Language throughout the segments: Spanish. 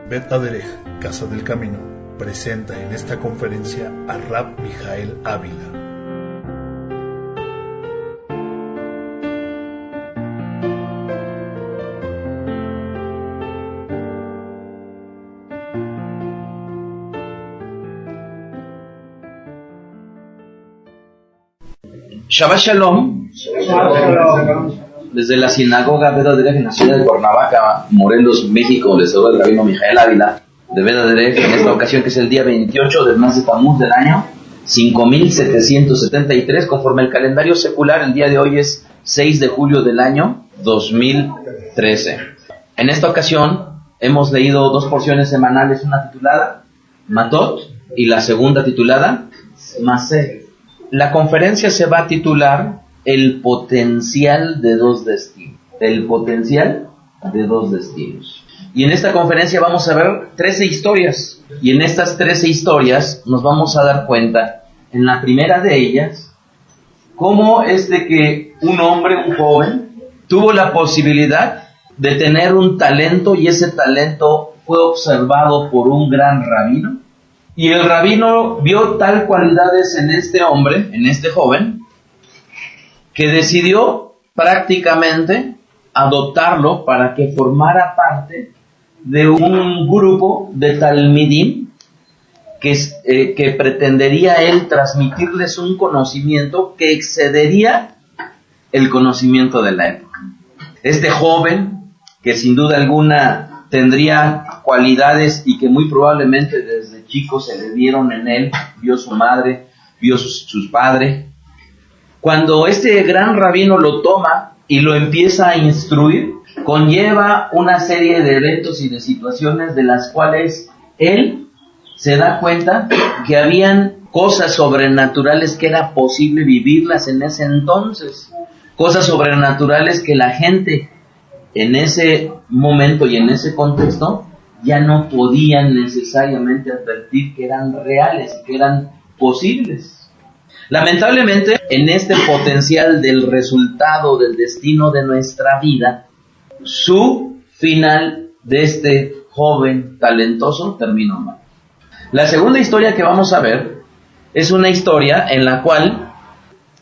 Bet Aderech, Casa del Camino, presenta en esta conferencia a Rab Mijael Ávila. Shabbat Shalom. Desde la sinagoga Bet Aderech en la ciudad de Cuernavaca, Morelos, México, les saluda el rabino Mijael Ávila de Bet Aderech, en esta ocasión que es el día 28 del mes de Tamuz del año 5773, conforme el calendario secular. El día de hoy es 6 de julio del año 2013. En esta ocasión hemos leído dos porciones semanales, una titulada Matot y la segunda titulada Maseh. La conferencia se va a titular El potencial de dos destinos. El potencial de dos destinos. Y en esta conferencia vamos a ver 13 historias. Y en estas 13 historias nos vamos a dar cuenta, en la primera de ellas, cómo es de que un hombre, un joven, tuvo la posibilidad de tener un talento, y ese talento fue observado por un gran rabino. Y el rabino vio tal cualidades en este hombre, en este joven, que decidió prácticamente adoptarlo para que formara parte de un grupo de talmidim que pretendería él transmitirles un conocimiento que excedería el conocimiento de la época. Este joven, que sin duda alguna tendría cualidades y que muy probablemente desde chico se le dieron en él, vio su madre, vio sus padres. Cuando este gran rabino lo toma y lo empieza a instruir, conlleva una serie de eventos y de situaciones de las cuales él se da cuenta que habían cosas sobrenaturales que era posible vivirlas en ese entonces, cosas sobrenaturales que la gente en ese momento y en ese contexto ya no podían necesariamente advertir que eran reales y que eran posibles. Lamentablemente, en este potencial del resultado del destino de nuestra vida, su final de este joven talentoso terminó mal. La segunda historia que vamos a ver es una historia en la cual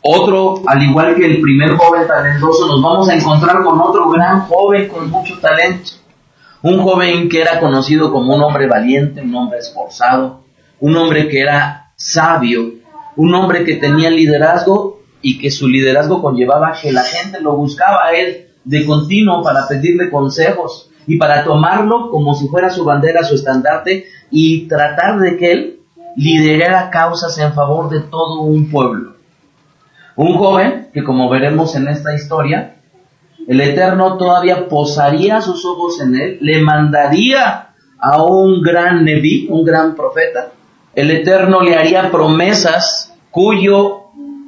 otro, al igual que el primer joven talentoso, nos vamos a encontrar con otro gran joven con mucho talento. Un joven que era conocido como un hombre valiente, un hombre esforzado, un hombre que era sabio, un hombre que tenía liderazgo y que su liderazgo conllevaba que la gente lo buscaba a él de continuo para pedirle consejos y para tomarlo como si fuera su bandera, su estandarte, y tratar de que él liderara causas en favor de todo un pueblo. Un joven que, como veremos en esta historia, el Eterno todavía posaría sus ojos en él, le mandaría a un gran neví, un gran profeta. El Eterno le haría promesas cuyo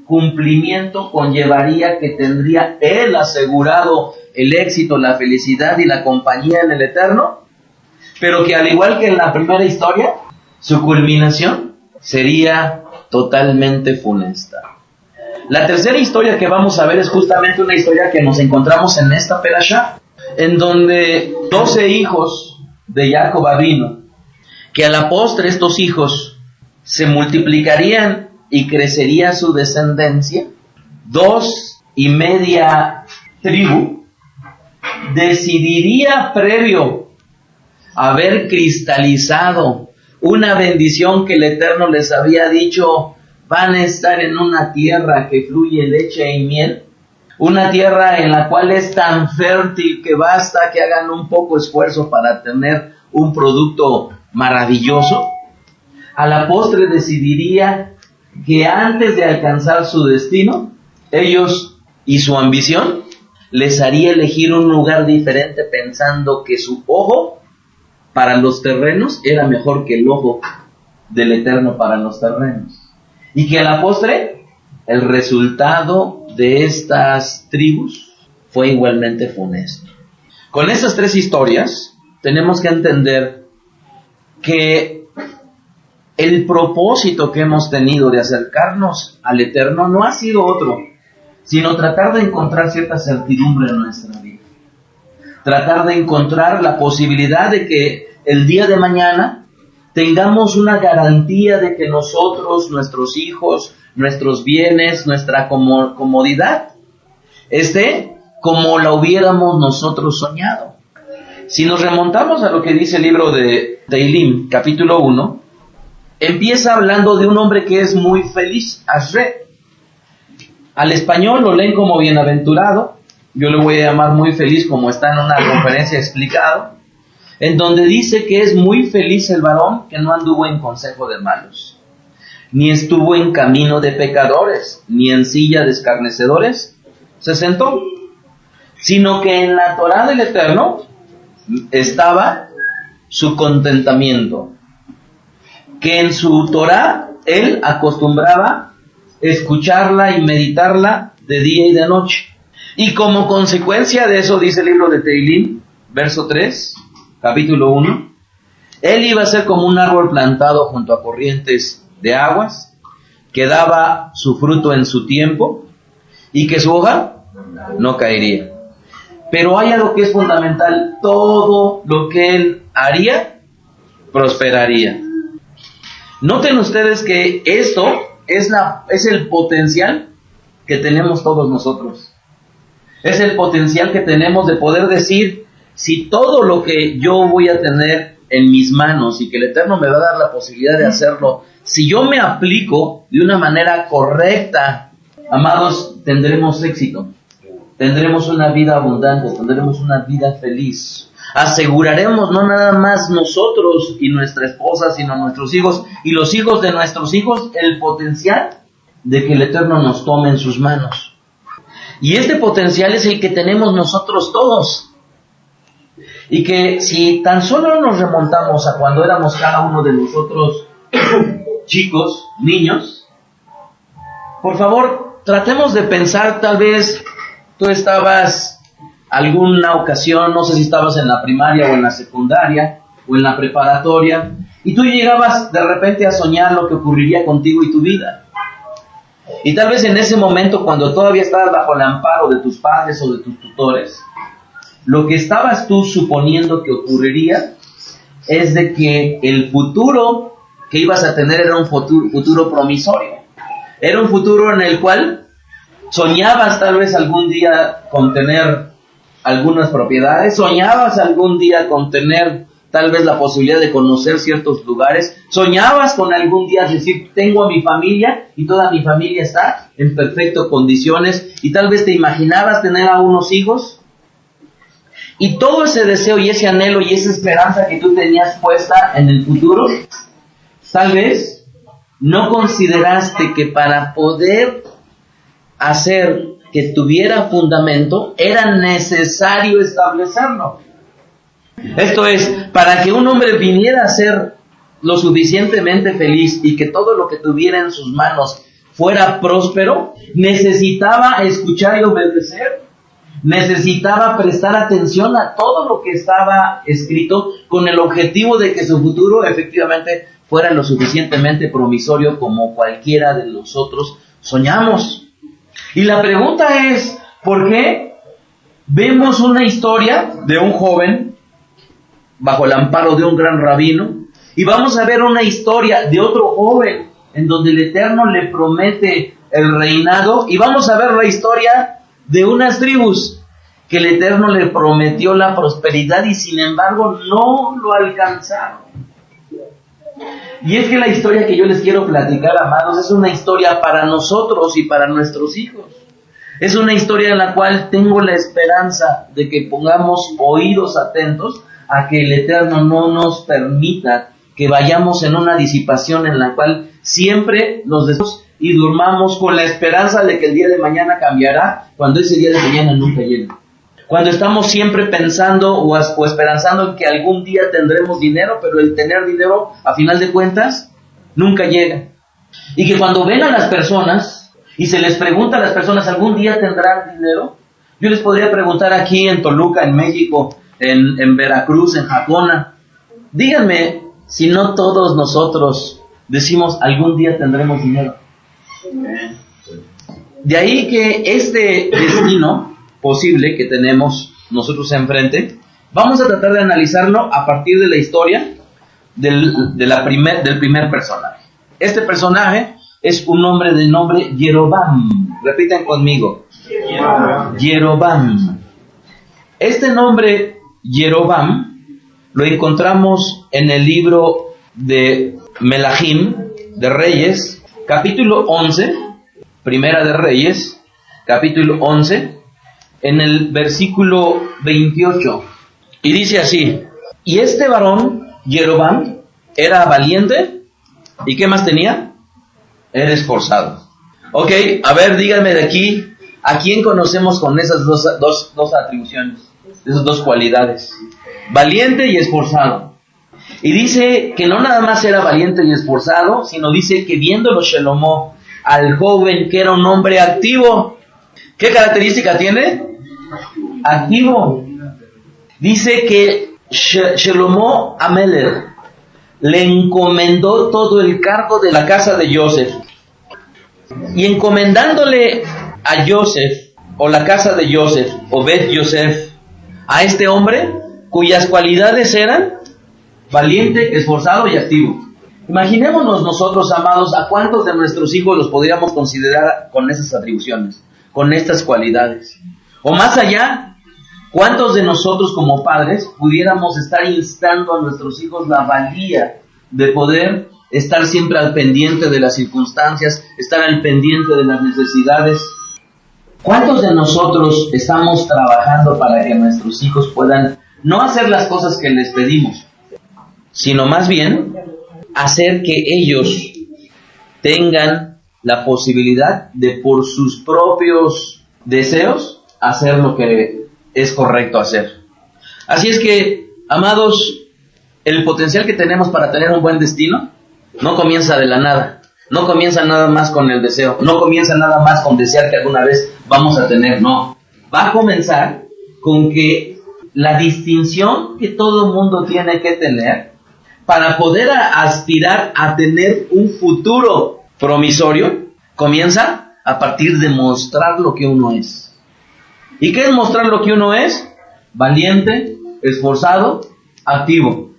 cumplimiento conllevaría que tendría él asegurado el éxito, la felicidad y la compañía en el Eterno, pero que al igual que en la primera historia, su culminación sería totalmente funesta. La tercera historia que vamos a ver es justamente una historia que nos encontramos en esta perashá, en donde 12 hijos de Jacob Avinu, que a la postre estos hijos se multiplicarían y crecería su descendencia, 2.5 tribus, decidiría previo a haber cristalizado una bendición que el Eterno les había dicho: van a estar en una tierra que fluye leche y miel, una tierra en la cual es tan fértil que basta que hagan un poco esfuerzo para tener un producto maravilloso. A la postre decidiría que antes de alcanzar su destino, ellos y su ambición les haría elegir un lugar diferente, pensando que su ojo para los terrenos era mejor que el ojo del Eterno para los terrenos. Y que a la postre, el resultado de estas tribus fue igualmente funesto. Con estas tres historias, tenemos que entender que el propósito que hemos tenido de acercarnos al Eterno no ha sido otro, sino tratar de encontrar cierta certidumbre en nuestra vida. tratar de encontrar la posibilidad de que el día de mañana tengamos una garantía de que nosotros, nuestros hijos, nuestros bienes, nuestra comodidad esté como la hubiéramos nosotros soñado. Si nos remontamos a lo que dice el libro de Teilim, capítulo 1, empieza hablando de un hombre que es muy feliz, Ashre. Al español lo leen como bienaventurado, yo le voy a llamar muy feliz como está en una conferencia explicado, en donde dice que es muy feliz el varón que no anduvo en consejo de malos, ni estuvo en camino de pecadores, ni en silla de escarnecedores se sentó, sino que en la Torá del Eterno estaba su contentamiento, que en su Torá él acostumbraba escucharla y meditarla de día y de noche. Y como consecuencia de eso, dice el libro de Teilim, verso 3, capítulo 1, él iba a ser como un árbol plantado junto a corrientes de aguas, que daba su fruto en su tiempo, y que su hoja no caería. Pero hay algo que es fundamental: todo lo que él haría, prosperaría. Noten ustedes que esto es el potencial que tenemos todos nosotros. Es el potencial que tenemos de poder decir, si todo lo que yo voy a tener en mis manos y que el Eterno me va a dar la posibilidad de hacerlo, si yo me aplico de una manera correcta, amados, tendremos éxito. Tendremos una vida abundante, tendremos una vida feliz. Aseguraremos no nada más nosotros y nuestra esposa, sino nuestros hijos y los hijos de nuestros hijos, el potencial de que el Eterno nos tome en sus manos. Y este potencial es el que tenemos nosotros todos. Y que si tan solo nos remontamos a cuando éramos cada uno de nosotros chicos, niños, por favor, tratemos de pensar, tal vez tú estabas alguna ocasión, no sé si estabas en la primaria o en la secundaria o en la preparatoria, y tú llegabas de repente a soñar lo que ocurriría contigo y tu vida. Y tal vez en ese momento, cuando todavía estabas bajo el amparo de tus padres o de tus tutores, lo que estabas tú suponiendo que ocurriría es de que el futuro que ibas a tener era un futuro promisorio. Era un futuro en el cual soñabas tal vez algún día con tener algunas propiedades, soñabas algún día con tener tal vez la posibilidad de conocer ciertos lugares, soñabas con algún día decir, tengo a mi familia y toda mi familia está en perfectas condiciones, y tal vez te imaginabas tener a unos hijos, y todo ese deseo y ese anhelo y esa esperanza que tú tenías puesta en el futuro, tal vez no consideraste que para poder hacer que tuviera fundamento era necesario establecerlo. Esto es, para que un hombre viniera a ser lo suficientemente feliz y que todo lo que tuviera en sus manos fuera próspero, necesitaba escuchar y obedecer, necesitaba prestar atención a todo lo que estaba escrito con el objetivo de que su futuro efectivamente fuera lo suficientemente promisorio como cualquiera de nosotros soñamos. Y la pregunta es, ¿por qué vemos una historia de un joven bajo el amparo de un gran rabino, y vamos a ver una historia de otro joven en donde el Eterno le promete el reinado, y vamos a ver la historia de unas tribus que el Eterno le prometió la prosperidad y sin embargo no lo alcanzaron? Y es que la historia que yo les quiero platicar, amados, es una historia para nosotros y para nuestros hijos. Es una historia en la cual tengo la esperanza de que pongamos oídos atentos a que el Eterno no nos permita que vayamos en una disipación en la cual siempre nos despertamos y durmamos con la esperanza de que el día de mañana cambiará, cuando ese día de mañana nunca llega. Cuando estamos siempre pensando o esperanzando en que algún día tendremos dinero, pero el tener dinero, a final de cuentas, nunca llega. Y que cuando ven a las personas y se les pregunta a las personas, ¿algún día tendrán dinero? Yo les podría preguntar aquí en Toluca, en México, en Veracruz, en Jacona, díganme si no todos nosotros decimos, algún día tendremos dinero. De ahí que este destino posible que tenemos nosotros enfrente Vamos a tratar de analizarlo a partir de la historia del primer personaje. Este personaje es un hombre de nombre Jeroboam. Repiten conmigo. Jeroboam. Este nombre Jeroboam lo encontramos en el libro de Melahim, de Reyes, capítulo 11, Primera de Reyes, capítulo 11, en el versículo 28. Y dice así: y este varón, Jeroboam, era valiente. ¿Y qué más tenía? Era esforzado. Ok, a ver, díganme de aquí, ¿a quién conocemos con esas dos atribuciones? Esas dos cualidades. Valiente y esforzado. Y dice que no nada más era valiente y esforzado, sino dice que viéndolo Shlomo, al joven que era un hombre activo. ¿Qué característica tiene? Activo. Dice que Shlomo Amelech le encomendó todo el cargo de la casa de Yosef. Y encomendándole a Yosef, o la casa de Yosef, o Bet Yosef, a este hombre, cuyas cualidades eran valiente, esforzado y activo. Imaginémonos nosotros, amados, a cuántos de nuestros hijos los podríamos considerar con esas atribuciones, con estas cualidades. O más allá, ¿cuántos de nosotros como padres pudiéramos estar instando a nuestros hijos la valía de poder estar siempre al pendiente de las circunstancias, estar al pendiente de las necesidades? ¿Cuántos de nosotros estamos trabajando para que nuestros hijos puedan no hacer las cosas que les pedimos, sino más bien hacer que ellos tengan la posibilidad de por sus propios deseos hacer lo que es correcto hacer? Así es que, amados, el potencial que tenemos para tener un buen destino no comienza de la nada, no comienza nada más con el deseo, no comienza nada más con desear que alguna vez vamos a tener, no. Va a comenzar con que la distinción que todo mundo tiene que tener para poder aspirar a tener un futuro promisorio comienza a partir de mostrar lo que uno es. ¿Y qué es mostrar lo que uno es? Valiente, esforzado, activo.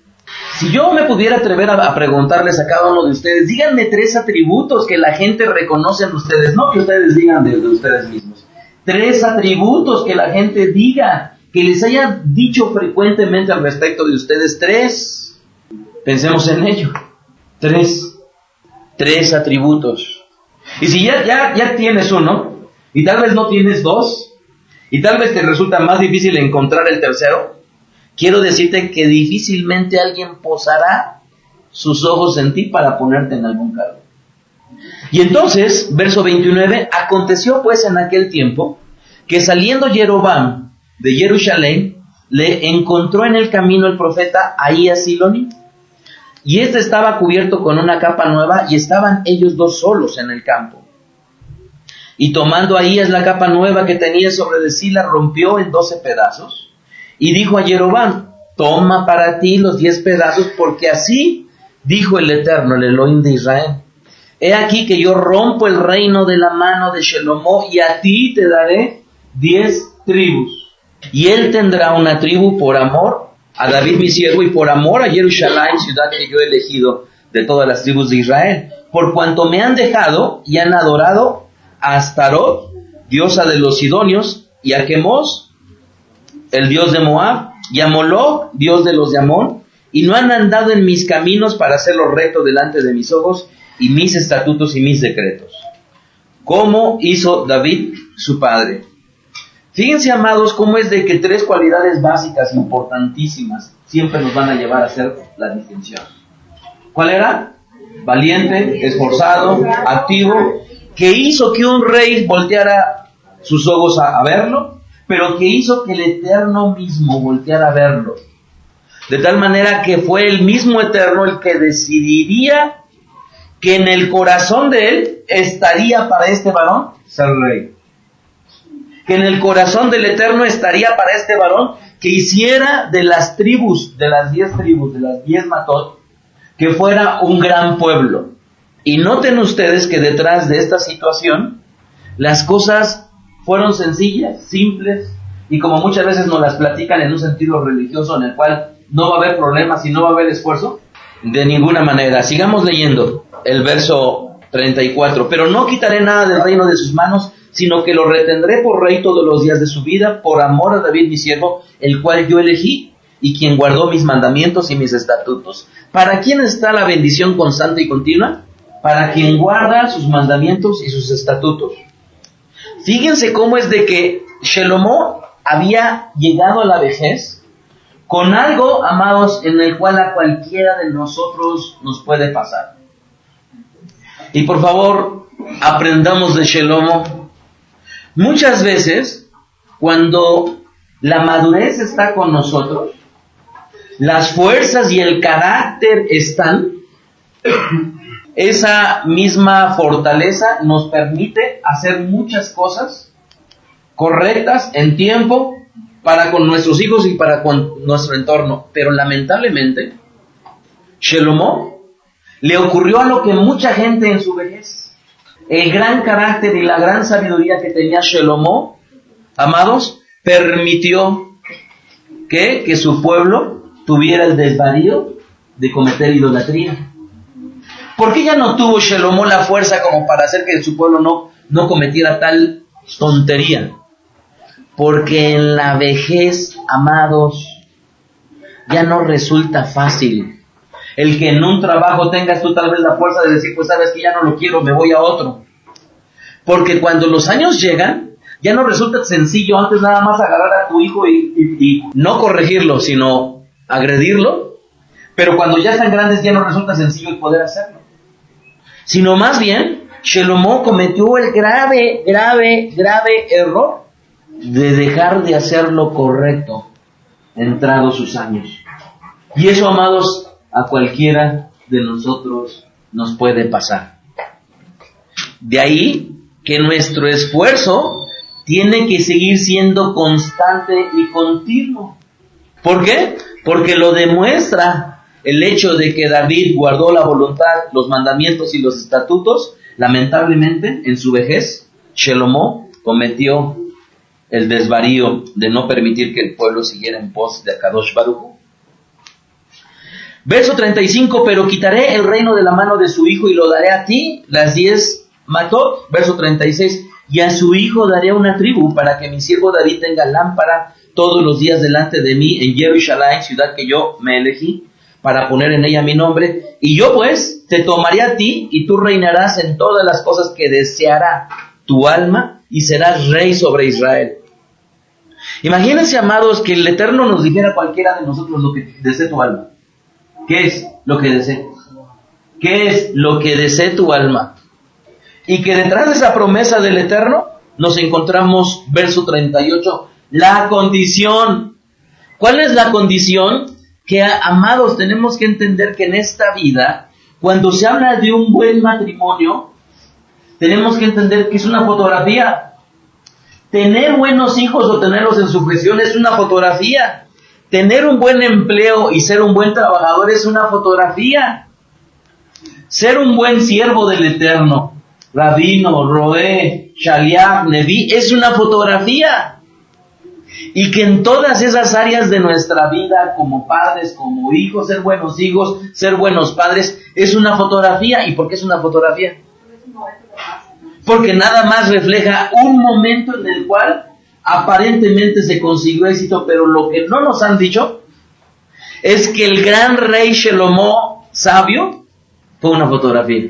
Si yo me pudiera atrever a preguntarles a cada uno de ustedes, díganme 3 atributos que la gente reconoce en ustedes, no que ustedes digan de ustedes mismos. 3 atributos que la gente diga, que les haya dicho frecuentemente al respecto de ustedes. 3. Pensemos en ello. 3 atributos. Y si ya tienes uno, y tal vez no tienes 2, y tal vez te resulta más difícil encontrar el tercero, quiero decirte que difícilmente alguien posará sus ojos en ti para ponerte en algún cargo. Y entonces, verso 29, aconteció pues en aquel tiempo, que saliendo Jeroboam de Jerusalén, le encontró en el camino el profeta Ahías Siloni, y este estaba cubierto con una capa nueva, y estaban ellos 2 solos en el campo. Y tomando Ahías la capa nueva que tenía sobre de sí, la rompió en 12 pedazos, y dijo a Jeroboam: toma para ti los 10 pedazos, porque así dijo el Eterno, el Elohim de Israel: he aquí que yo rompo el reino de la mano de Shlomo, y a ti te daré 10 tribus. Y él tendrá una tribu por amor a David mi siervo, y por amor a Jerusalén, ciudad que yo he elegido de todas las tribus de Israel, por cuanto me han dejado y han adorado a Astarot, diosa de los sidonios, y a Quemos, el dios de Moab, y a Moloch, dios de los de Amón, y no han andado en mis caminos para hacerlo recto delante de mis ojos, y mis estatutos y mis decretos, como hizo David su padre. Fíjense, amados, cómo es de que 3 cualidades básicas importantísimas siempre nos van a llevar a hacer la distinción. ¿Cuál era? Valiente, esforzado, activo, que hizo que un rey volteara sus ojos a verlo, pero que hizo que el Eterno mismo volteara a verlo. De tal manera que fue el mismo Eterno el que decidiría que en el corazón de él estaría para este varón ser rey. Que en el corazón del Eterno estaría para este varón que hiciera de las tribus, de las 10 tribus, de las 10 matot, que fuera un gran pueblo. Y noten ustedes que detrás de esta situación, las cosas fueron sencillas, simples, y como muchas veces nos las platican en un sentido religioso en el cual no va a haber problemas y no va a haber esfuerzo, de ninguna manera. Sigamos leyendo el verso 34. Pero no quitaré nada del reino de sus manos, sino que lo retendré por rey todos los días de su vida, por amor a David mi siervo, el cual yo elegí, y quien guardó mis mandamientos y mis estatutos. ¿Para quién está la bendición constante y continua? Para quien guarda sus mandamientos y sus estatutos. Fíjense cómo es de que Shelomo había llegado a la vejez con algo, amados, en el cual a cualquiera de nosotros nos puede pasar. Y por favor, aprendamos de Shelomo. Muchas veces, cuando la madurez está con nosotros, las fuerzas y el carácter están, esa misma fortaleza nos permite hacer muchas cosas correctas en tiempo para con nuestros hijos y para con nuestro entorno. Pero lamentablemente, Shelomo le ocurrió a lo que mucha gente en su vejez. El gran carácter y la gran sabiduría que tenía Shelomo, amados, permitió que su pueblo tuviera el desvarío de cometer idolatría. ¿Por qué ya no tuvo Shelomo la fuerza como para hacer que su pueblo no cometiera tal tontería? Porque en la vejez, amados, ya no resulta fácil el que en un trabajo tengas tú tal vez la fuerza de decir, pues sabes que ya no lo quiero, me voy a otro. Porque cuando los años llegan, ya no resulta sencillo antes nada más agarrar a tu hijo y no corregirlo, sino agredirlo. Pero cuando ya están grandes ya no resulta sencillo el poder hacerlo. Sino más bien, Shelomo cometió el grave error de dejar de hacer lo correcto entrados sus años. Y eso, amados, a cualquiera de nosotros nos puede pasar. De ahí que nuestro esfuerzo tiene que seguir siendo constante y continuo. ¿Por qué? Porque lo demuestra el hecho de que David guardó la voluntad, los mandamientos y los estatutos. Lamentablemente, en su vejez, Shelomo cometió el desvarío de no permitir que el pueblo siguiera en pos de Akadosh Baruj Hu. Verso 35, pero quitaré el reino de la mano de su hijo y lo daré a ti, las 10 matot. Verso 36, y a su hijo daré una tribu para que mi siervo David tenga lámpara todos los días delante de mí en Jerusalén, ciudad que yo me elegí para poner en ella mi nombre. Y yo pues te tomaré a ti y tú reinarás en todas las cosas que deseará tu alma y serás rey sobre Israel. Imagínense, amados, que el Eterno nos dijera a cualquiera de nosotros lo que desee tu alma. ¿Qué es lo que desee? ¿Qué es lo que desee tu alma? Y que detrás de esa promesa del Eterno nos encontramos, verso 38, la condición. ¿Cuál es la condición? Que, amados, tenemos que entender que en esta vida, cuando se habla de un buen matrimonio, tenemos que entender que es una fotografía. Tener buenos hijos o tenerlos en sujeción es una fotografía. Tener un buen empleo y ser un buen trabajador es una fotografía. Ser un buen siervo del Eterno, rabino, roé, shaliach, neví, es una fotografía. Y que en todas esas áreas de nuestra vida, como padres, como hijos, ser buenos hijos, ser buenos padres, es una fotografía. ¿Y por qué es una fotografía? Porque nada más refleja un momento en el cual aparentemente se consiguió éxito, pero lo que no nos han dicho es que el gran rey Shelomo, sabio, fue una fotografía.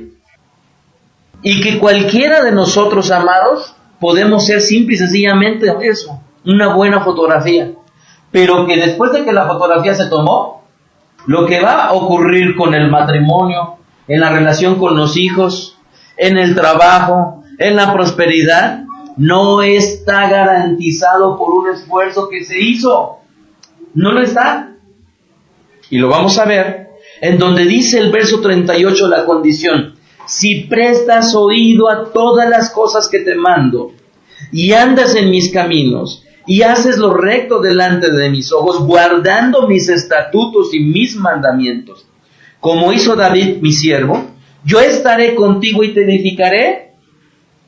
Y que cualquiera de nosotros, amados, podemos ser simple y sencillamente eso, una buena fotografía. Pero que después de que la fotografía se tomó, lo que va a ocurrir con el matrimonio, en la relación con los hijos, en el trabajo, en la prosperidad, no está garantizado por un esfuerzo que se hizo. No lo está. Y lo vamos a ver en donde dice el verso 38 la condición. Si prestas oído a todas las cosas que te mando y andas en mis caminos y haces lo recto delante de mis ojos, guardando mis estatutos y mis mandamientos, como hizo David mi siervo, yo estaré contigo y te edificaré.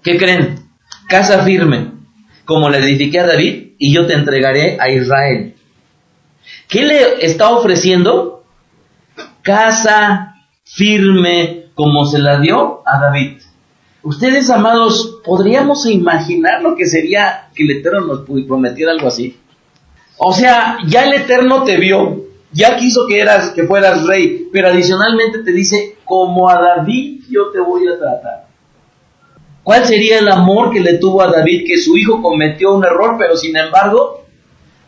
¿Qué creen? Casa firme. como le edifiqué a David, y yo te entregaré a Israel. ¿Qué le está ofreciendo? Casa firme como se la dio a David. Ustedes, amados, ¿podríamos imaginar lo que sería que el Eterno nos prometiera algo así? O sea, ya el Eterno te vio, ya quiso que fueras rey, pero adicionalmente te dice, como a David yo te voy a tratar. ¿Cuál sería el amor que le tuvo a David? Que su hijo cometió un error, pero sin embargo,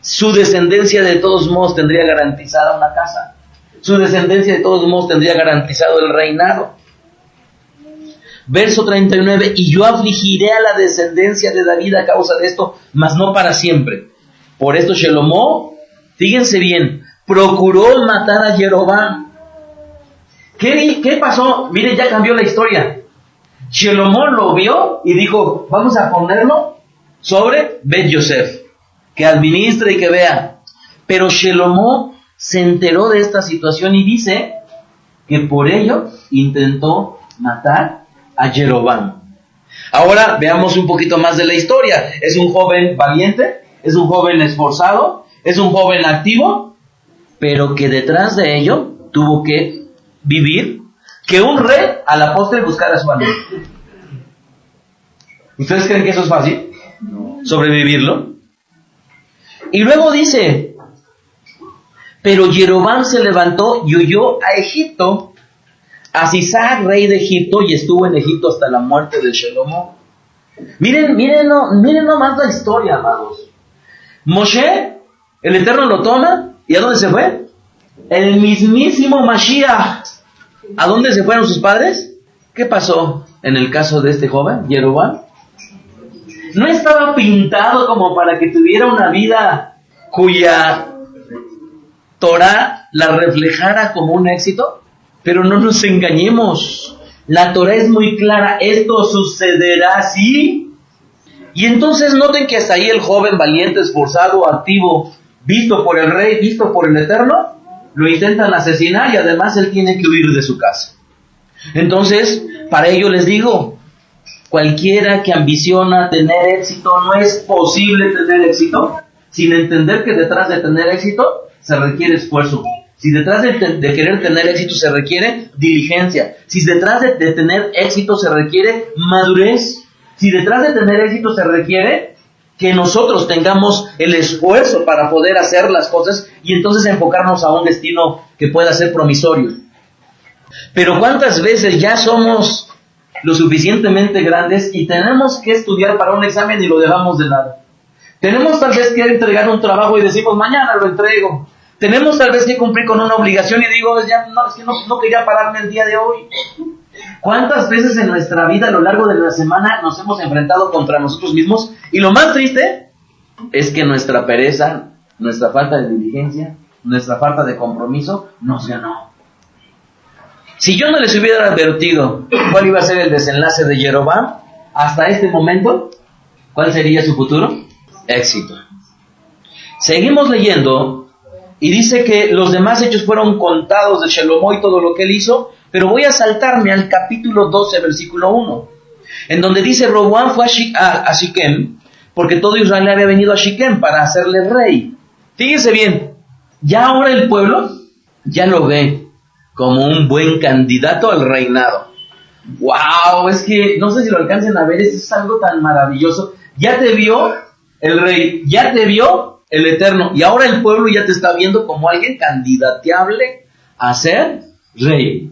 su descendencia de todos modos tendría garantizada una casa. Su descendencia de todos modos tendría garantizado el reinado. Verso 39, y yo afligiré a la descendencia de David a causa de esto, mas no para siempre. Por esto Shelomó, fíjense bien, procuró matar a Jeroboam. ¿Qué pasó? Miren, ya cambió la historia. Shelomó lo vio y dijo, vamos a ponerlo sobre Bet Yosef, que administre y que vea. Pero Shelomó se enteró de esta situación y dice que por ello intentó matar a Jeroboam. Ahora veamos un poquito más de la historia. Es un joven valiente, es un joven esforzado, es un joven activo, pero que detrás de ello tuvo que vivir que un rey a la postre buscara su alma. ¿Ustedes creen que eso es fácil? ¿Sobrevivirlo? Y luego dice, pero Jeroboam se levantó y huyó a Egipto, a Sisac, rey de Egipto, y estuvo en Egipto hasta la muerte de Shelomó. Miren nomás la historia, amados. Moshe, el Eterno lo toma, ¿y a dónde se fue? El mismísimo Mashiach. ¿A dónde se fueron sus padres? ¿Qué pasó en el caso de este joven, Jeroboam? No estaba pintado como para que tuviera una vida cuya Torah la reflejara como un éxito. Pero no nos engañemos, la Torah es muy clara, esto sucederá así. Y entonces noten que hasta ahí el joven valiente, esforzado, activo, visto por el rey, visto por el Eterno, lo intentan asesinar y además él tiene que huir de su casa. Entonces, para ello les digo, cualquiera que ambiciona tener éxito, no es posible tener éxito sin entender que detrás de tener éxito se requiere esfuerzo. Si detrás de querer tener éxito se requiere diligencia, si detrás de tener éxito se requiere madurez, si detrás de tener éxito se requiere que nosotros tengamos el esfuerzo para poder hacer las cosas y entonces enfocarnos a un destino que pueda ser promisorio. Pero ¿cuántas veces ya somos lo suficientemente grandes y tenemos que estudiar para un examen y lo dejamos de lado? Tenemos tal vez que entregar un trabajo y decimos, mañana lo entrego. Tenemos tal vez que cumplir con una obligación y digo, ya no, es que no quería pararme el día de hoy. ¿Cuántas veces en nuestra vida a lo largo de la semana nos hemos enfrentado contra nosotros mismos? Y lo más triste es que nuestra pereza, nuestra falta de diligencia, nuestra falta de compromiso nos ganó. Si yo no les hubiera advertido cuál iba a ser el desenlace de Jeroboam, hasta este momento, ¿cuál sería su futuro? Éxito. Seguimos leyendo. Y dice que los demás hechos fueron contados de Shelomó y todo lo que él hizo, pero voy a saltarme al capítulo 12, versículo 1, en donde dice, Roboam fue a Shiquem, porque todo Israel había venido a Shiquem para hacerle rey. Fíjense bien, ya ahora el pueblo ya lo ve como un buen candidato al reinado. ¡Wow! Es que no sé si lo alcancen a ver, es algo tan maravilloso. Ya te vio el rey, ya te vio el Eterno, y ahora el pueblo ya te está viendo como alguien candidateable a ser rey.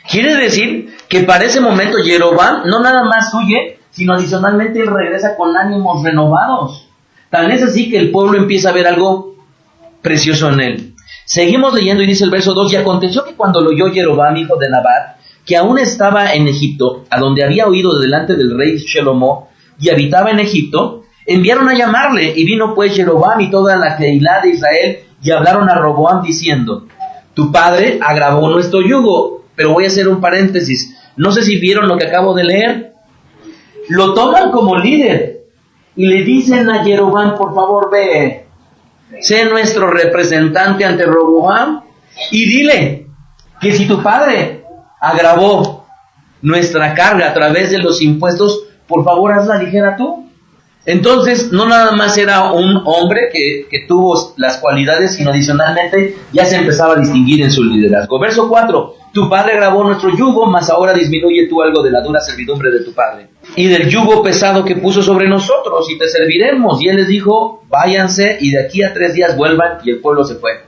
Quiere decir que para ese momento Jeroboam no nada más huye, sino adicionalmente él regresa con ánimos renovados. Tan es así que el pueblo empieza a ver algo precioso en él. Seguimos leyendo y dice el verso 2, y aconteció que cuando lo oyó Jeroboam, hijo de Nabat, que aún estaba en Egipto, a donde había huido delante del rey Shelomó, y habitaba en Egipto, enviaron a llamarle, y vino pues Jeroboam y toda la Keilah de Israel, y hablaron a Roboam diciendo, tu padre agravó nuestro yugo. Pero voy a hacer un paréntesis, no sé si vieron lo que acabo de leer. Lo toman como líder, y le dicen a Jeroboam, por favor ve, sé nuestro representante ante Roboam, y dile, que si tu padre agravó nuestra carga a través de los impuestos, por favor hazla ligera tú. Entonces, no nada más era un hombre que tuvo las cualidades, sino adicionalmente ya se empezaba a distinguir en su liderazgo. Verso 4, tu padre grabó nuestro yugo, mas ahora disminuye tú algo de la dura servidumbre de tu padre. Y del yugo pesado que puso sobre nosotros, y te serviremos. Y él les dijo, váyanse, y de aquí a 3 días vuelvan, y el pueblo se fue.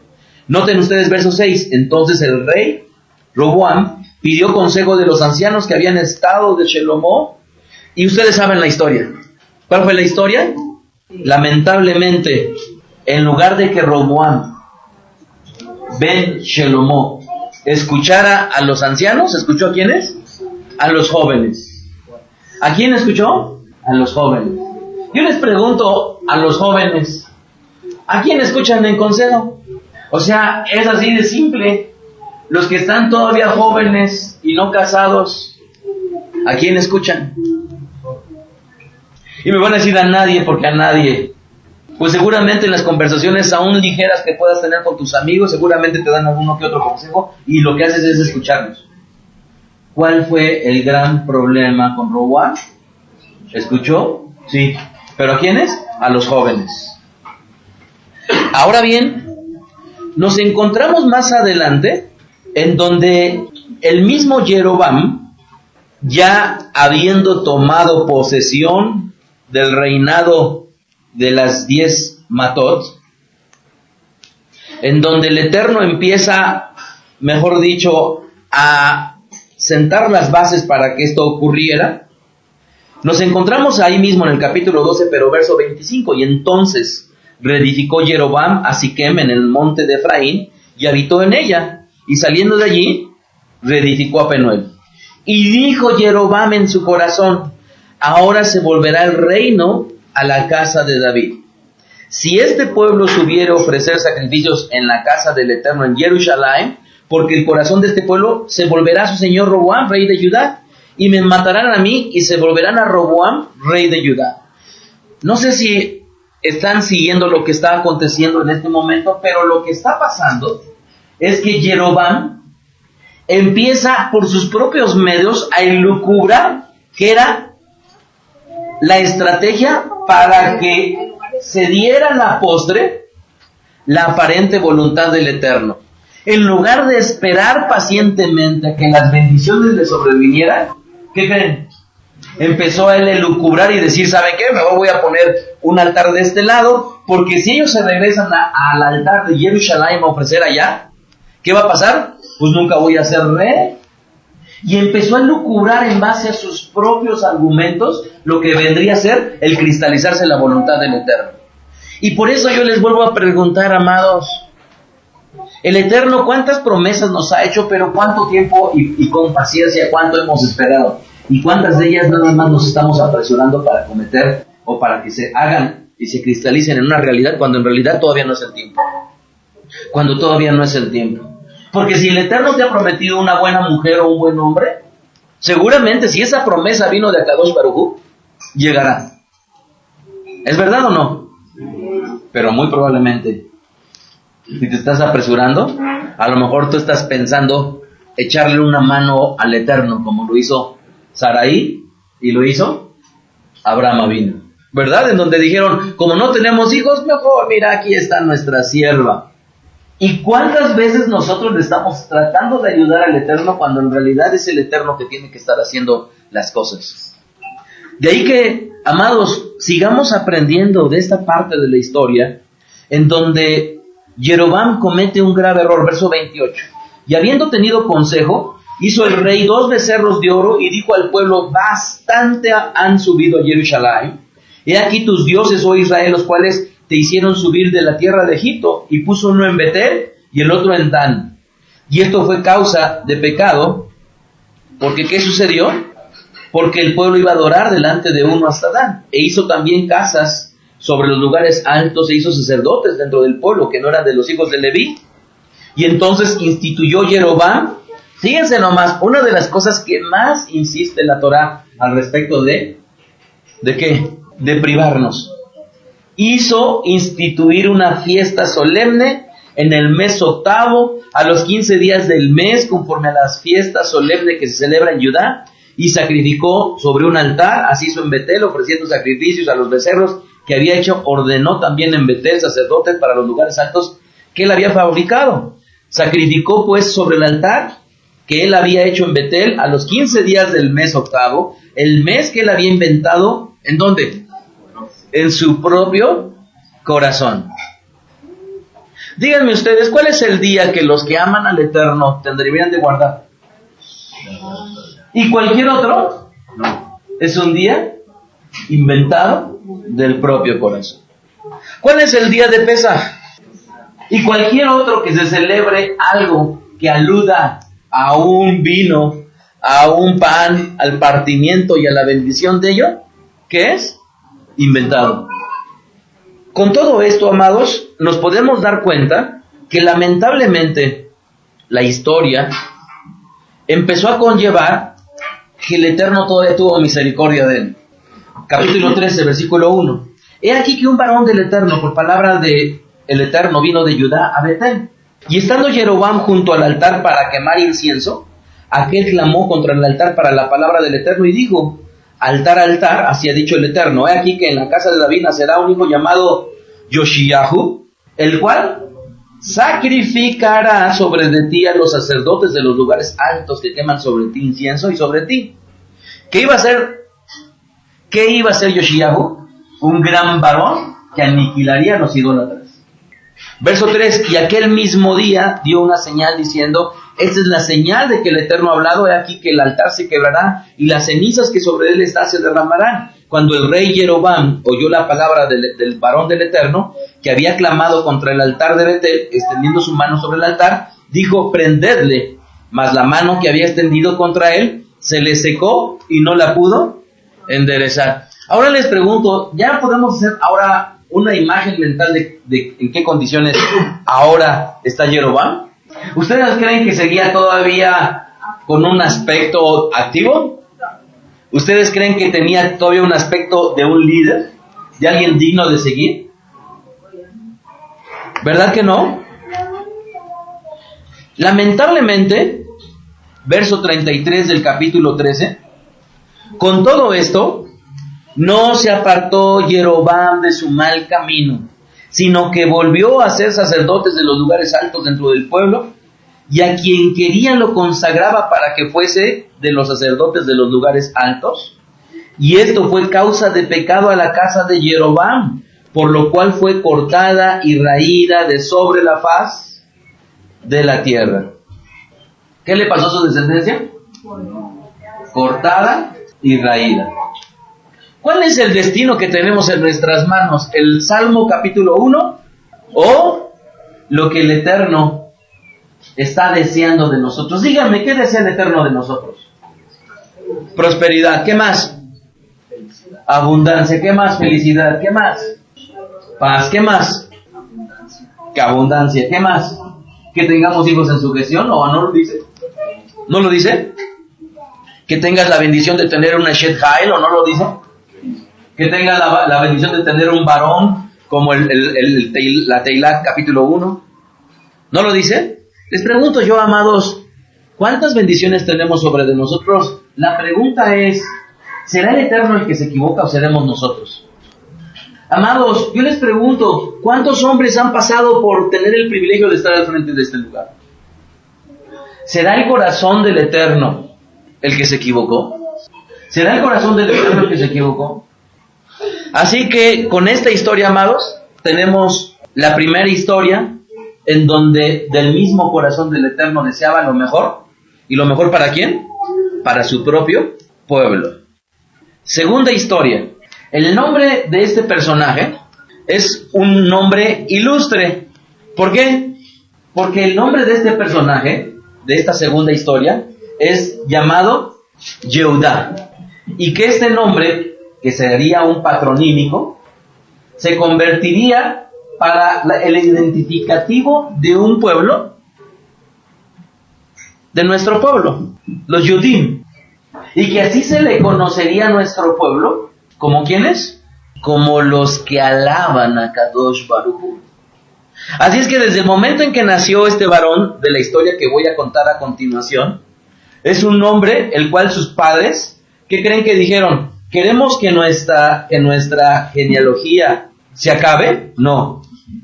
Noten ustedes verso 6, entonces el rey Roboam pidió consejo de los ancianos que habían estado de Shelomó, y ustedes saben la historia. ¿Cuál fue la historia? Lamentablemente, en lugar de que Roboam ben Shelomó escuchara a los ancianos, ¿escuchó a quiénes? A los jóvenes. ¿A quién escuchó? A los jóvenes. Yo les pregunto a los jóvenes, ¿a quién escuchan en consejo? O sea, es así de simple. Los que están todavía jóvenes y no casados, ¿a quién escuchan? Y me van a decir a nadie, porque a nadie. Pues seguramente en las conversaciones aún ligeras que puedas tener con tus amigos, seguramente te dan alguno que otro consejo y lo que haces es escucharlos. ¿Cuál fue el gran problema con Roboam? ¿Escuchó? Sí. ¿Pero a quiénes? A los jóvenes. Ahora bien, nos encontramos más adelante en donde el mismo Jeroboam, ya habiendo tomado posesión del reinado de las 10 Matot, en donde el Eterno empieza, mejor dicho, a sentar las bases para que esto ocurriera, nos encontramos ahí mismo en el capítulo 12, pero verso 25, y entonces reedificó Jeroboam a Siquem en el monte de Efraín, y habitó en ella, y saliendo de allí, reedificó a Penuel. Y dijo Jeroboam en su corazón, ahora se volverá el reino a la casa de David. Si este pueblo subiera a ofrecer sacrificios en la casa del Eterno en Jerusalén, porque el corazón de este pueblo se volverá a su señor Roboam, rey de Judá, y me matarán a mí y se volverán a Roboam, rey de Judá. No sé si están siguiendo lo que está aconteciendo en este momento, pero lo que está pasando es que Jeroboam empieza por sus propios medios a elucubrar que era la estrategia para que se diera la postre la aparente voluntad del Eterno. En lugar de esperar pacientemente a que las bendiciones le sobrevinieran, ¿qué creen? Empezó a él a elucubrar y decir, ¿sabe qué? Mejor voy a poner un altar de este lado, porque si ellos se regresan al altar de Jerusalén a ofrecer allá, ¿qué va a pasar? Pues nunca voy a ser rey. Y empezó a lucubrar en base a sus propios argumentos lo que vendría a ser el cristalizarse la voluntad del Eterno. Y por eso yo les vuelvo a preguntar, amados, el Eterno cuántas promesas nos ha hecho, pero cuánto tiempo y con paciencia, cuánto hemos esperado, y cuántas de ellas nada más nos estamos apresurando para cometer o para que se hagan y se cristalicen en una realidad cuando en realidad todavía no es el tiempo. Cuando todavía no es el tiempo. Porque si el Eterno te ha prometido una buena mujer o un buen hombre, seguramente si esa promesa vino de Akadosh Baruj Hu, llegará. ¿Es verdad o no? Pero muy probablemente, si te estás apresurando, a lo mejor tú estás pensando echarle una mano al Eterno, como lo hizo Sarai y lo hizo Abraham Avinu. ¿Verdad? En donde dijeron, como no tenemos hijos, mejor, mira, aquí está nuestra sierva. ¿Y cuántas veces nosotros le estamos tratando de ayudar al Eterno cuando en realidad es el Eterno que tiene que estar haciendo las cosas? De ahí que, amados, sigamos aprendiendo de esta parte de la historia en donde Jeroboam comete un grave error, verso 28. Y habiendo tenido consejo, hizo el rey 2 becerros de oro y dijo al pueblo, bastante han subido a Jerusalén. He aquí tus dioses, oh Israel, los cuales te hicieron subir de la tierra de Egipto, y puso uno en Betel y el otro en Dan. Y esto fue causa de pecado, porque ¿qué sucedió? Porque el pueblo iba a adorar delante de uno hasta Dan, e hizo también casas sobre los lugares altos, e hizo sacerdotes dentro del pueblo, que no eran de los hijos de Leví. Y entonces instituyó Jeroboam, fíjense nomás, una de las cosas que más insiste la Torah al respecto ¿de qué? De privarnos. Hizo instituir una fiesta solemne en el mes octavo, a los 15 días del mes, conforme a las fiestas solemnes que se celebran en Judá, y sacrificó sobre un altar, así hizo en Betel, ofreciendo sacrificios a los becerros que había hecho. Ordenó también en Betel sacerdotes para los lugares altos que él había fabricado. Sacrificó pues sobre el altar que él había hecho en Betel a los 15 días del mes octavo, el mes que él había inventado. ¿En dónde? En su propio corazón. Díganme ustedes, ¿cuál es el día que los que aman al Eterno tendrían de guardar? ¿Y cualquier otro? Es un día inventado del propio corazón. ¿Cuál es el día de Pesaj? Y cualquier otro que se celebre algo que aluda a un vino, a un pan, al partimiento y a la bendición de ello, ¿qué es? Inventado. Con todo esto, amados, nos podemos dar cuenta que lamentablemente la historia empezó a conllevar que el Eterno todavía tuvo misericordia de él. Capítulo 13, versículo 1. He aquí que un varón del Eterno, por palabra de el Eterno, vino de Judá a Betel. Y estando Jeroboam junto al altar para quemar incienso, aquel clamó contra el altar para la palabra del Eterno y dijo: altar, altar, así ha dicho el Eterno, he aquí que en la casa de David nacerá un hijo llamado Yoshiyahu, el cual sacrificará sobre de ti a los sacerdotes de los lugares altos que queman sobre ti incienso y sobre ti. ¿Qué iba a ser Yoshiyahu? Un gran varón que aniquilaría a los idólatras. Verso 3, y aquel mismo día dio una señal diciendo: esta es la señal de que el Eterno ha hablado, he aquí que el altar se quebrará y las cenizas que sobre él están se derramarán. Cuando el rey Jeroboam oyó la palabra del varón del Eterno, que había clamado contra el altar de Betel, extendiendo su mano sobre el altar, dijo: prendedle. Mas la mano que había extendido contra él se le secó y no la pudo enderezar. Ahora les pregunto, ¿ya podemos hacer ahora una imagen mental de en qué condiciones ahora está Jeroboam? ¿Ustedes creen que seguía todavía con un aspecto activo? ¿Ustedes creen que tenía todavía un aspecto de un líder? ¿De alguien digno de seguir? ¿Verdad que no? Lamentablemente, verso 33 del capítulo 13, con todo esto, no se apartó Jeroboam de su mal camino, sino que volvió a ser sacerdotes de los lugares altos dentro del pueblo, y a quien quería lo consagraba para que fuese de los sacerdotes de los lugares altos. Y esto fue causa de pecado a la casa de Jeroboam, por lo cual fue cortada y raída de sobre la faz de la tierra. ¿Qué le pasó a su descendencia? Cortada y raída. ¿Cuál es el destino que tenemos en nuestras manos? ¿El Salmo capítulo 1 o lo que el Eterno está deseando de nosotros? Díganme, ¿qué desea el Eterno de nosotros? Prosperidad. ¿Qué más? Abundancia. ¿Qué más? Felicidad. ¿Qué más? Paz. ¿Qué más? Que abundancia. ¿Qué más? Que tengamos hijos en sujeción. ¿O no lo dice? ¿No lo dice? Que tengas la bendición de tener una Shed Hael. ¿O no lo dice? Que tengas la bendición de tener un varón como la Teilat capítulo 1. ¿No lo dice? Les pregunto yo, amados, ¿cuántas bendiciones tenemos sobre de nosotros? La pregunta es, ¿será el Eterno el que se equivoca o seremos nosotros? Amados, yo les pregunto, ¿cuántos hombres han pasado por tener el privilegio de estar al frente de este lugar? ¿Será el corazón del Eterno el que se equivocó? ¿Será el corazón del Eterno el que se equivocó? Así que con esta historia, amados, tenemos la primera historia en donde del mismo corazón del Eterno deseaba lo mejor. ¿Y lo mejor para quién? Para su propio pueblo. Segunda historia. El nombre de este personaje es un nombre ilustre. ¿Por qué? Porque el nombre de este personaje, de esta segunda historia, es llamado Yehudá. Y que este nombre, que sería un patronímico, se convertiría para el identificativo de un pueblo, de nuestro pueblo, los Yudim. Y que así se le conocería a nuestro pueblo, ¿como quiénes? Como los que alaban a Kadosh Baruj Hu. Así es que desde el momento en que nació este varón de la historia que voy a contar a continuación, Es un nombre el cual sus padres, ¿qué creen que dijeron? ¿Queremos que nuestra genealogía se acabe? No.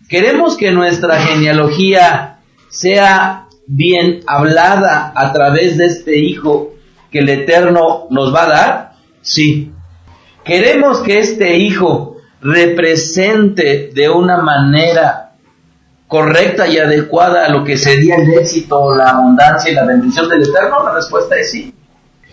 ¿Queremos que nuestra genealogía sea bien hablada a través de este hijo que el Eterno nos va a dar? Sí. ¿Queremos que este hijo represente de una manera correcta y adecuada a lo que sería el éxito, la abundancia y la bendición del Eterno? La respuesta es sí.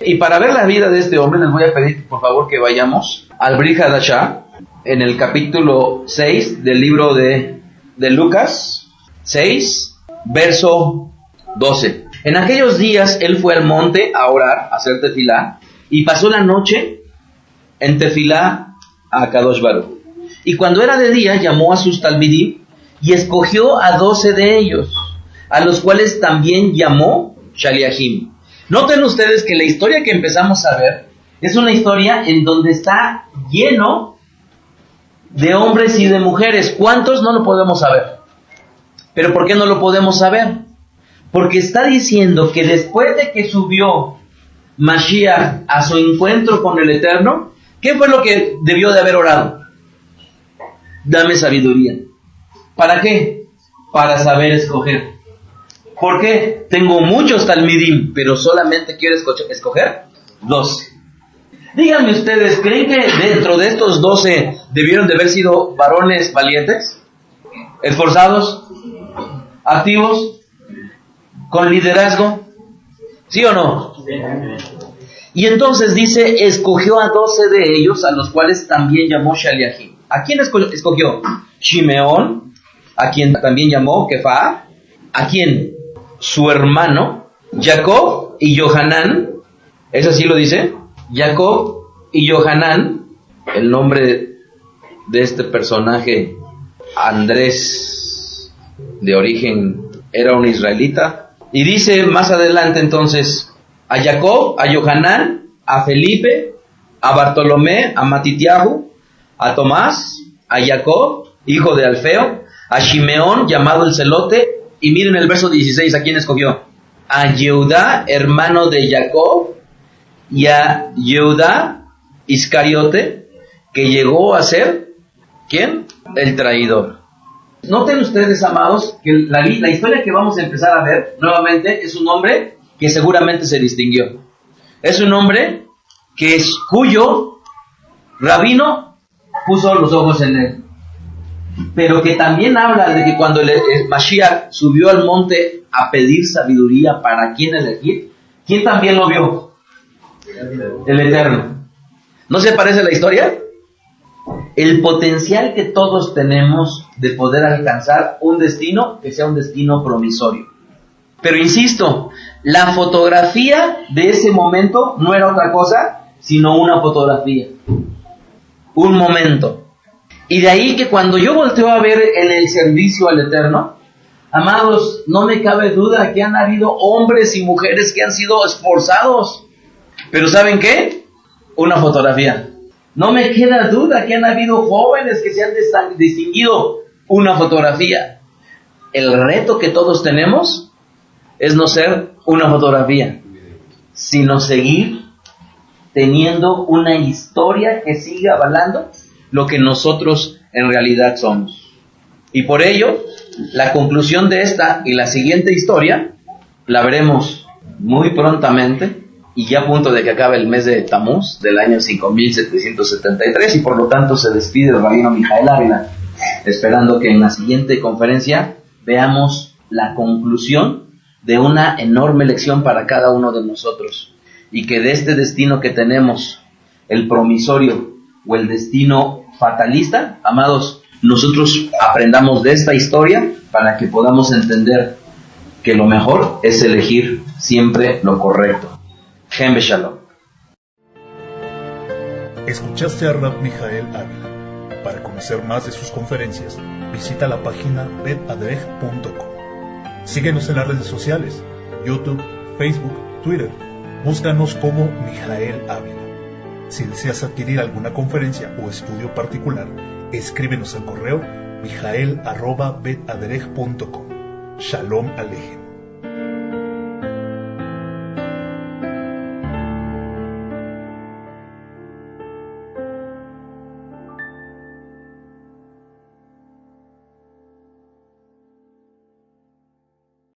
Y para ver la vida de este hombre les voy a pedir por favor que vayamos al Brit Hadashah en el capítulo 6 del libro de Lucas 6, verso 12. En aquellos días él fue al monte a orar, a hacer tefilá, y pasó la noche en tefilá a Kadosh Baruj. Y cuando era de día llamó a sus talmidim y escogió a 12 de ellos, a los cuales también llamó Shaliachim. Noten ustedes que la historia que empezamos a ver es una historia en donde está lleno de hombres y de mujeres. ¿Cuántos? No lo podemos saber. ¿Pero por qué no lo podemos saber? Porque está diciendo que después de que subió Mashiach a su encuentro con el Eterno, ¿qué fue lo que debió de haber orado? Dame sabiduría. ¿Para qué? Para saber escoger. ¿Por qué? Tengo muchos talmidim, pero solamente quiero escoger 12. Díganme ustedes, ¿creen que dentro de estos 12 debieron de haber sido varones valientes? ¿Esforzados? ¿Activos? ¿Con liderazgo? ¿Sí o no? Y entonces dice, escogió a 12 de ellos, a los cuales también llamó Shaliachim. ¿A quién escogió? Shimeón, a quien también llamó Kefá, a quien su hermano, Jacob y Johanán, ¿eso sí lo dice? Jacob y Johanán, el nombre de este personaje, Andrés, de origen, era un israelita. Y dice más adelante entonces, a Jacob, a Johanán, a Felipe, a Bartolomé, a Matitiahu, a Tomás, a Jacob, hijo de Alfeo, a Shimeón, llamado el celote. Y miren el verso 16, ¿a quién escogió? A Yehudá, hermano de Jacob, y a Yehudá Iscariote, que llegó a ser, ¿quién? El traidor. Noten ustedes, amados, que la historia que vamos a empezar a ver nuevamente es un hombre que seguramente se distinguió. Es un hombre cuyo rabino puso los ojos en él. Pero que también habla de que cuando el Mashiach subió al monte a pedir sabiduría para quién elegir, ¿quién también lo vio? El Eterno. ¿No se parece la historia? El potencial que todos tenemos de poder alcanzar un destino que sea un destino promisorio. Pero insisto, la fotografía de ese momento no era otra cosa sino una fotografía, un momento. Y de ahí que cuando yo volteo a ver en el servicio al Eterno, amados, no me cabe duda que han habido hombres y mujeres que han sido esforzados. Pero ¿saben qué? Una fotografía. No me queda duda que han habido jóvenes que se han distinguido. Una fotografía. El reto que todos tenemos es no ser una fotografía, sino seguir teniendo una historia que siga avalando lo que nosotros en realidad somos. Y por ello, la conclusión de esta y la siguiente historia la veremos muy prontamente, y ya a punto de que acabe el mes de Tamuz del año 5773, y por lo tanto se despide el rabino Mijael Ávila, esperando que en la siguiente conferencia veamos la conclusión de una enorme lección para cada uno de nosotros, y que de este destino que tenemos, el promisorio o el destino fatalista, amados, nosotros aprendamos de esta historia para que podamos entender que lo mejor es elegir siempre lo correcto. Shem Shalom. Escuchaste a Rab Mijael Ávila. Para conocer más de sus conferencias, visita la página betadrej.com. Síguenos en las redes sociales, YouTube, Facebook, Twitter. Búscanos como Mijael Ávila. Si deseas adquirir alguna conferencia o estudio particular, escríbenos al correo mijael@betadrej.com. Shalom Alejem.